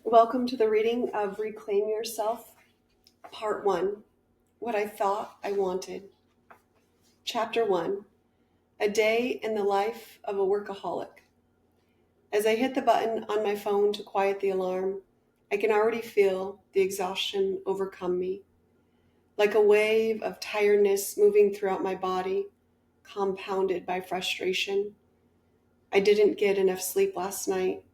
Welcome to the reading of Reclaim Yourself, Part 1, What I Thought I Wanted. Chapter 1, A Day in the Life of a Workaholic. As I hit the button on my phone to quiet the alarm, I can already feel the exhaustion overcome me. Like a wave of tiredness moving throughout my body, compounded by frustration. I didn't get enough sleep last night.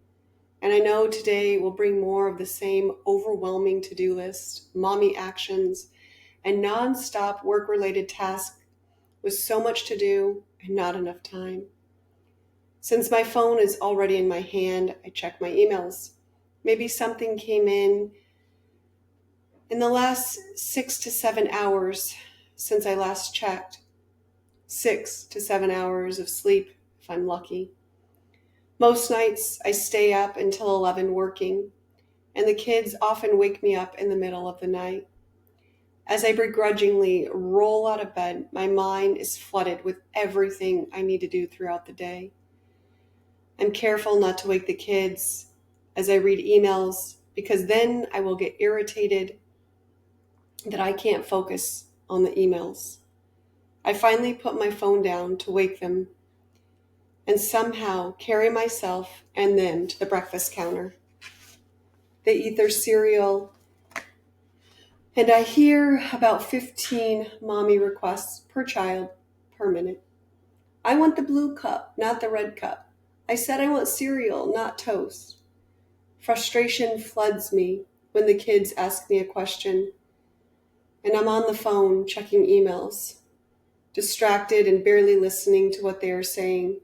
And I know today will bring more of the same overwhelming to-do list, mommy actions, and non-stop work-related tasks with so much to do and not enough time. Since my phone is already in my hand, I check my emails. Maybe something came in the last 6 to 7 hours since I last checked. 6 to 7 hours of sleep, if I'm lucky. Most nights I stay up until 11 working, and the kids often wake me up in the middle of the night. As I begrudgingly roll out of bed, my mind is flooded with everything I need to do throughout the day. I'm careful not to wake the kids as I read emails, because then I will get irritated that I can't focus on the emails. I finally put my phone down to wake them and somehow carry myself and them to the breakfast counter. They eat their cereal, and I hear about 15 mommy requests per child per minute. I want the blue cup, not the red cup. I said I want cereal, not toast. Frustration floods me when the kids ask me a question, and I'm on the phone checking emails, distracted and barely listening to what they are saying.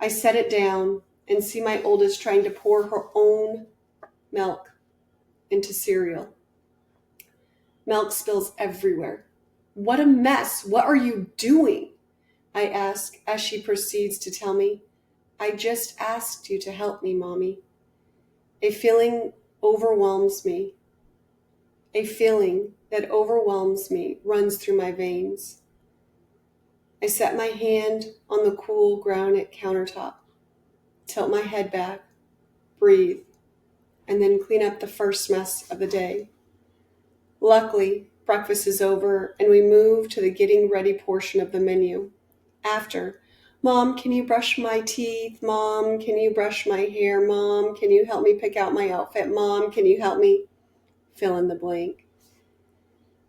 I set it down and see my oldest trying to pour her own milk into cereal. Milk spills everywhere. What a mess! What are you doing? I ask as she proceeds to tell me, I just asked you to help me, Mommy. A feeling overwhelms me. A feeling that overwhelms me runs through my veins. I set my hand on the cool granite countertop, tilt my head back, breathe, and then clean up the first mess of the day. Luckily, breakfast is over and we move to the getting ready portion of the menu. After, Mom, can you brush my teeth? Mom, can you brush my hair? Mom, can you help me pick out my outfit? Mom, can you help me fill in the blank?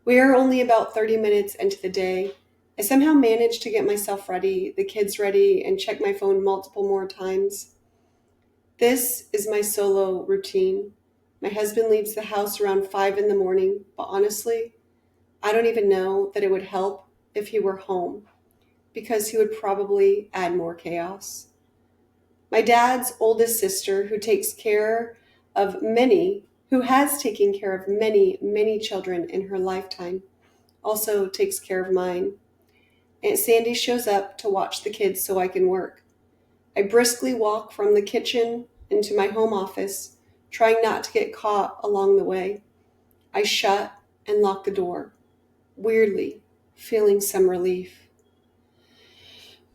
We are only about 30 minutes into the day. I somehow manage to get myself ready, the kids ready, and check my phone multiple more times. This is my solo routine. My husband leaves the house around 5 in the morning, but honestly, I don't even know that it would help if he were home, because he would probably add more chaos. My dad's oldest sister, who has taken care of many, many children in her lifetime, also takes care of mine. Aunt Sandy shows up to watch the kids so I can work. I briskly walk from the kitchen into my home office, trying not to get caught along the way. I shut and lock the door, weirdly feeling some relief.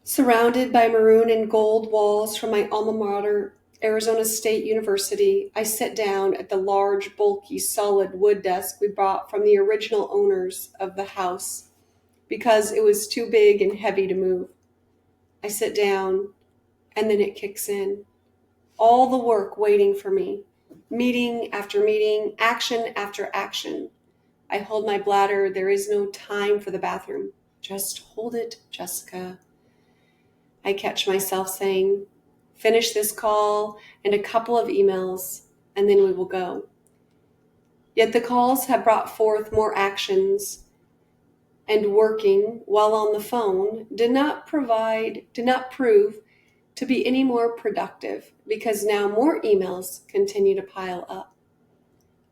Surrounded by maroon and gold walls from my alma mater, Arizona State University, I sit down at the large, bulky, solid wood desk we bought from the original owners of the house because it was too big and heavy to move. I sit down, and then it kicks in. All the work waiting for me. Meeting after meeting, action after action. I hold my bladder. There is no time for the bathroom. Just hold it, Jessica. I catch myself saying, finish this call and a couple of emails, and then we will go. Yet the calls have brought forth more actions, and working while on the phone did not prove to be any more productive, because now more emails continue to pile up.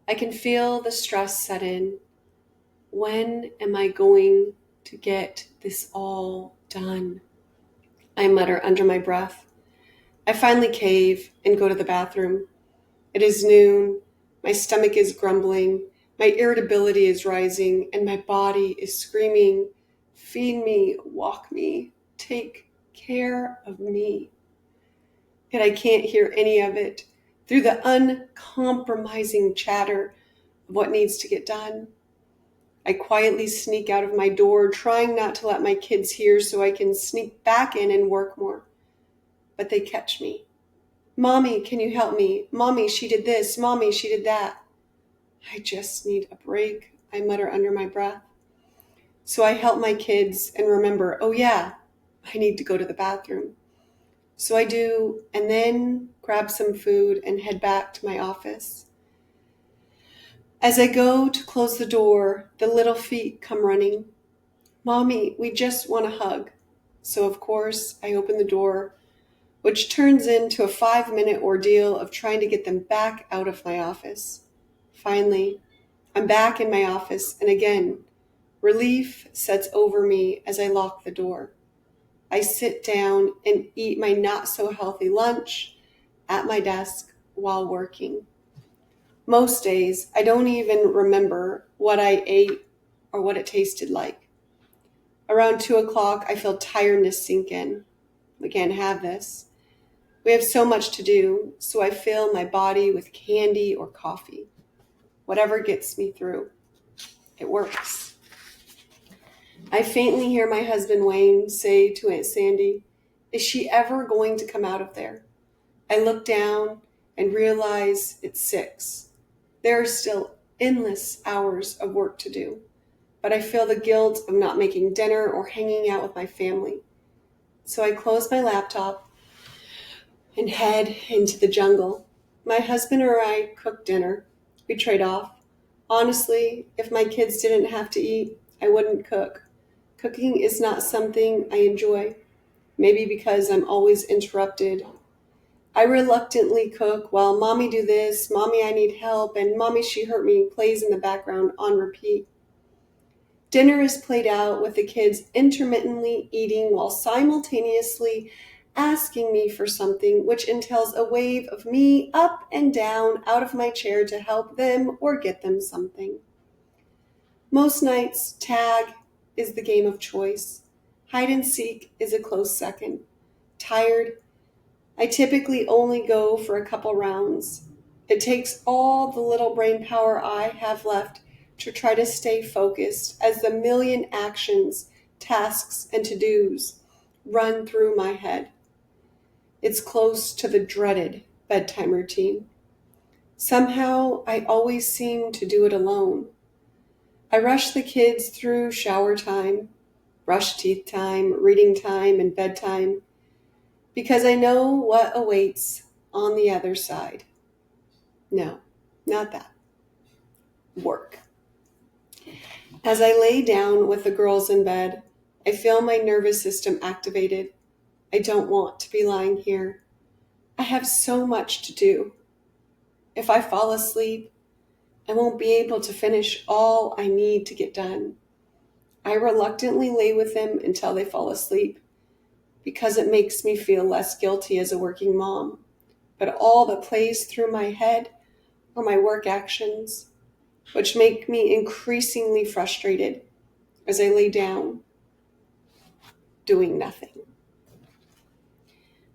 I can feel the stress set in. When am I going to get this all done? I mutter under my breath. I finally cave and go to the bathroom. It is noon. My stomach is grumbling. My irritability is rising, and my body is screaming, feed me, walk me, take care of me. Yet I can't hear any of it through the uncompromising chatter of what needs to get done. I quietly sneak out of my door, trying not to let my kids hear so I can sneak back in and work more. But they catch me. Mommy, can you help me? Mommy, she did this. Mommy, she did that. I just need a break, I mutter under my breath. So I help my kids and remember, oh yeah, I need to go to the bathroom. So I do, and then grab some food and head back to my office. As I go to close the door, the little feet come running. Mommy, we just want a hug. So of course, I open the door, which turns into a 5-minute ordeal of trying to get them back out of my office. Finally, I'm back in my office, and again, relief sets over me as I lock the door. I sit down and eat my not-so-healthy lunch at my desk while working. Most days, I don't even remember what I ate or what it tasted like. Around 2 o'clock, I feel tiredness sink in. We can't have this. We have so much to do, so I fill my body with candy or coffee. Whatever gets me through. It works. I faintly hear my husband Wayne say to Aunt Sandy, is she ever going to come out of there? I look down and realize it's 6. There are still endless hours of work to do, but I feel the guilt of not making dinner or hanging out with my family. So I close my laptop and head into the jungle. My husband or I cook dinner. We trade off. Honestly, if my kids didn't have to eat, I wouldn't cook. Cooking is not something I enjoy, maybe because I'm always interrupted. I reluctantly cook while Mommy do this, Mommy I need help, and Mommy she hurt me plays in the background on repeat. Dinner is played out with the kids intermittently eating while simultaneously asking me for something, which entails a wave of me up and down out of my chair to help them or get them something. Most nights, tag is the game of choice. Hide and seek is a close second. Tired, I typically only go for a couple rounds. It takes all the little brain power I have left to try to stay focused as the million actions, tasks, and to-dos run through my head. It's close to the dreaded bedtime routine. Somehow, I always seem to do it alone. I rush the kids through shower time, brush teeth time, reading time, and bedtime, because I know what awaits on the other side. No, not that. Work. As I lay down with the girls in bed, I feel my nervous system activated. I don't want to be lying here. I have so much to do. If I fall asleep, I won't be able to finish all I need to get done. I reluctantly lay with them until they fall asleep because it makes me feel less guilty as a working mom. But all that plays through my head are my work actions, which make me increasingly frustrated as I lay down, doing nothing.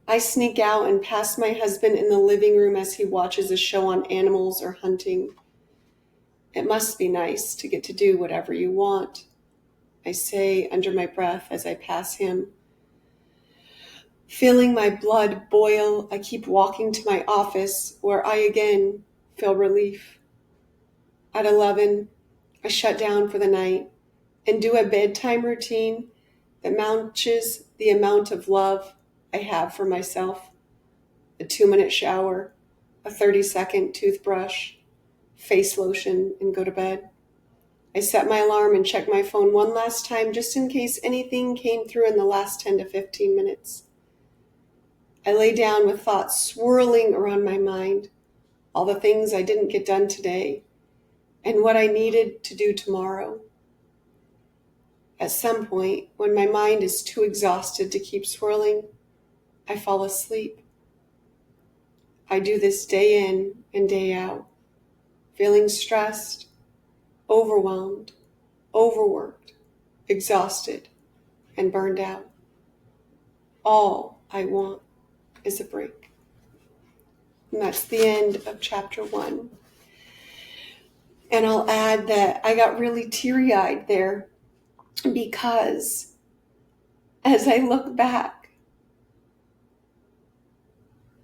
I sneak out and pass my husband in the living room as he watches a show on animals or hunting. It must be nice to get to do whatever you want, I say under my breath as I pass him. Feeling my blood boil, I keep walking to my office where I again feel relief. At 11, I shut down for the night and do a bedtime routine that matches the amount of love I have for myself. A 2-minute shower, a 30-second toothbrush, face lotion, and go to bed. I set my alarm and check my phone one last time just in case anything came through in the last 10 to 15 minutes. I lay down with thoughts swirling around my mind, all the things I didn't get done today, and what I needed to do tomorrow. At some point, when my mind is too exhausted to keep swirling, I fall asleep. I do this day in and day out, feeling stressed, overwhelmed, overworked, exhausted, and burned out. All I want is a break. And that's the end of chapter 1. And I'll add that I got really teary-eyed there because as I look back,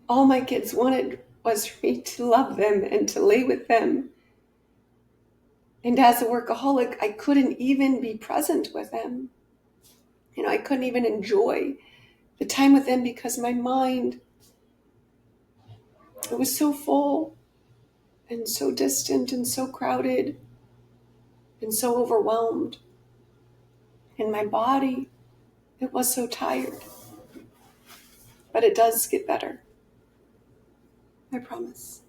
all my kids wanted was for me to love them and to lay with them. And as a workaholic, I couldn't even be present with them. I couldn't even enjoy the time with them because my mind, it was so full and so distant and so crowded and so overwhelmed. And my body, it was so tired. But it does get better. I promise.